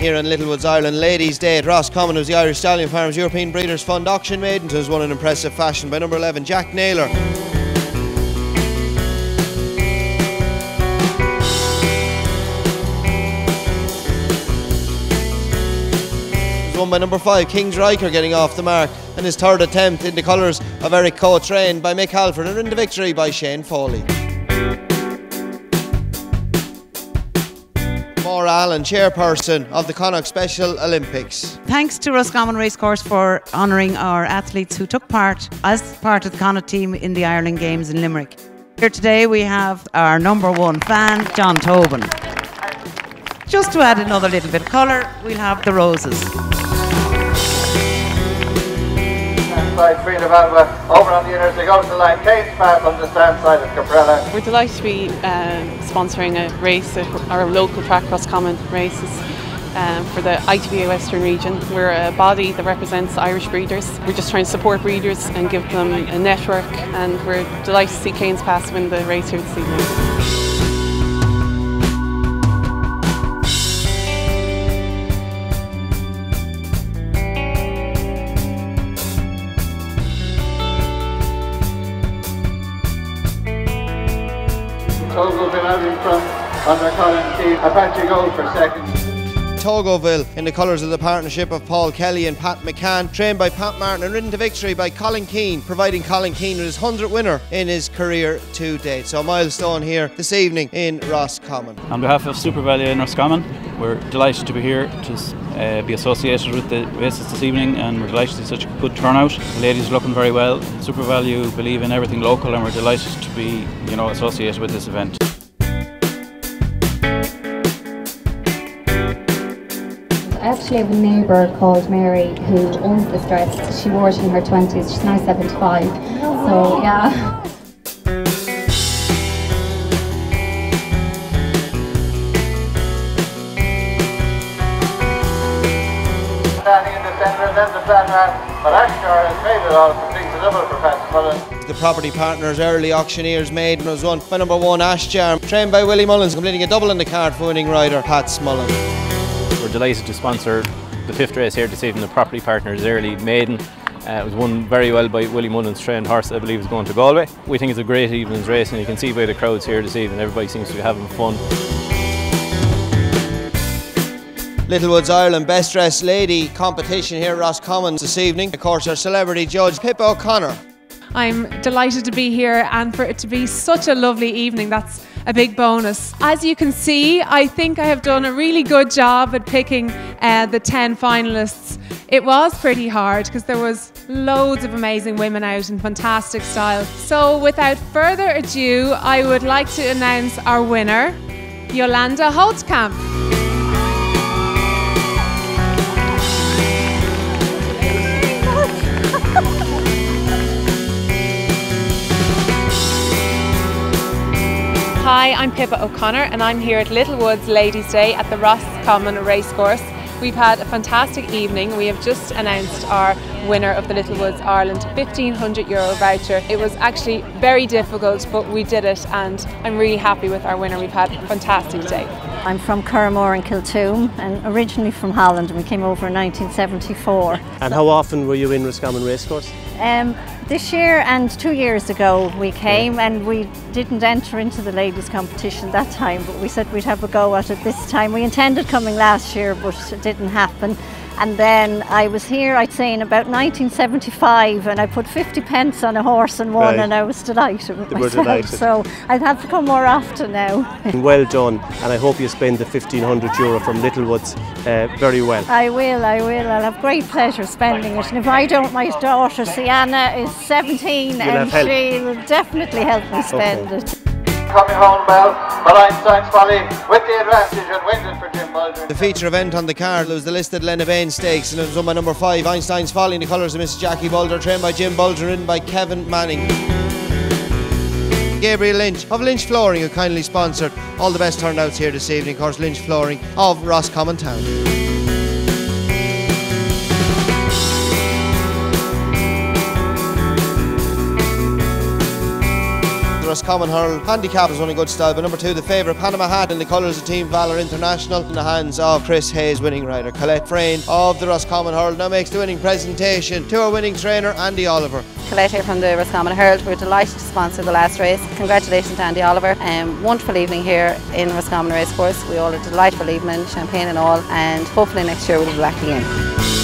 here in Littlewoods, Ireland. Ladies' Day at Roscommon was the Irish Stallion Farms European Breeders' Fund Auction Maiden, who was won in impressive fashion by number 11 Jack Naylor. Won by number 5 King's Riker, getting off the mark, and his third attempt in the colours of Eric Coe, trained by Mick Halford, and in the victory by Shane Foley. Maura Allen, chairperson of the Connacht Special Olympics. Thanks to Roscommon Racecourse for honouring our athletes who took part as part of the Connacht team in the Ireland Games in Limerick. Here today we have our number 1 fan, John Tobin. Just to add another little bit of colour, we'll have the roses. Over on the inners, they go to the line. Kate's Park on the stand side of Caprella. We're delighted to be sponsoring a race, our local track Roscommon races for the ITBA Western region. We're a body that represents Irish breeders. We're just trying to support breeders and give them a network, and we're delighted to see Kate's Pass win the race here this evening. Togo Villarreal from Undercolin team. Apache goal for second. Togoville in the colours of the partnership of Paul Kelly and Pat McCann, trained by Pat Martin and ridden to victory by Colin Keane, providing Colin Keane with his 100th winner in his career to date. So a milestone here this evening in Roscommon. On behalf of SuperValu in Roscommon, we're delighted to be here to be associated with the races this evening, and we're delighted to see such a good turnout. The ladies are looking very well. SuperValu believe in everything local, and we're delighted to be, associated with this event. I actually have a neighbour called Mary who owns this dress. She wore it in her 20s, she's now 75, so yeah. Standing in the centre, and then the flat man, but Ashgar has made it all, completes a double for Pat Mullen. The property partners early auctioneers maiden was won by number 1 Ashjar, trained by Willie Mullins, completing a double in the card for winning rider Pat Mullen. We're delighted to sponsor the 5th race here this evening, the property partners early maiden. It was won very well by Willie Mullins' trained horse, I believe is going to Galway. We think it's a great evening's race, and you can see by the crowds here this evening, everybody seems to be having fun. Littlewoods Ireland Best Dressed Lady competition here at Roscommon this evening. Of course, our celebrity judge Pippa O'Connor. I'm delighted to be here, and for it to be such a lovely evening, that's a big bonus. As you can see, I think I have done a really good job at picking the 10 finalists. It was pretty hard because there was loads of amazing women out in fantastic style. So without further ado, I would like to announce our winner, Jolanda Holtkamp. Hi, I'm Pippa O'Connor, and I'm here at Littlewoods Ladies' Day at the Roscommon Racecourse. We've had a fantastic evening. We have just announced our winner of the Littlewoods Ireland €1,500 voucher. It was actually very difficult, but we did it, and I'm really happy with our winner. We've had a fantastic day. I'm from Curramore in Kiltoom, and originally from Holland. We came over in 1974. And how often were you in Roscommon Racecourse? This year and 2 years ago we came, and we didn't enter into the ladies competition that time, but we said we'd have a go at it this time. We intended coming last year, but it didn't happen. And then I was here, I'd say, in about 1975, and I put 50 pence on a horse and won, and I was delighted with myself. So I'd have to come more often now. Well done, and I hope you spend the €1,500 from Littlewoods very well. I will. I'll have great pleasure spending it. And if I don't, my daughter Sienna is 17, and she will definitely help me spend it. Coming home well, but Einstein's Folly with the advantage and wins it for Jim Bolger. The feature event on the card was the listed Lenebane Stakes, and it was won by number 5 Einstein's Folly in the colours of Mrs. Jackie Boulder, trained by Jim Boulder, ridden by Kevin Manning. Gabriel Lynch of Lynch Flooring, who kindly sponsored all the best turnouts here this evening. Of course, Lynch Flooring of Roscommon Town. Roscommon Hurl handicap is running good style, but number 2, the favourite Panama Hat in the colours of Team Valor International, in the hands of Chris Hayes, winning rider. Colette Frayne of the Roscommon Hurl now makes the winning presentation to our winning trainer, Andy Oliver. Colette here from the Roscommon Herald. We're delighted to sponsor the last race. Congratulations to Andy Oliver. Wonderful evening here in Roscommon Racecourse. We all had a delightful evening, champagne and all, and hopefully next year we'll be back again.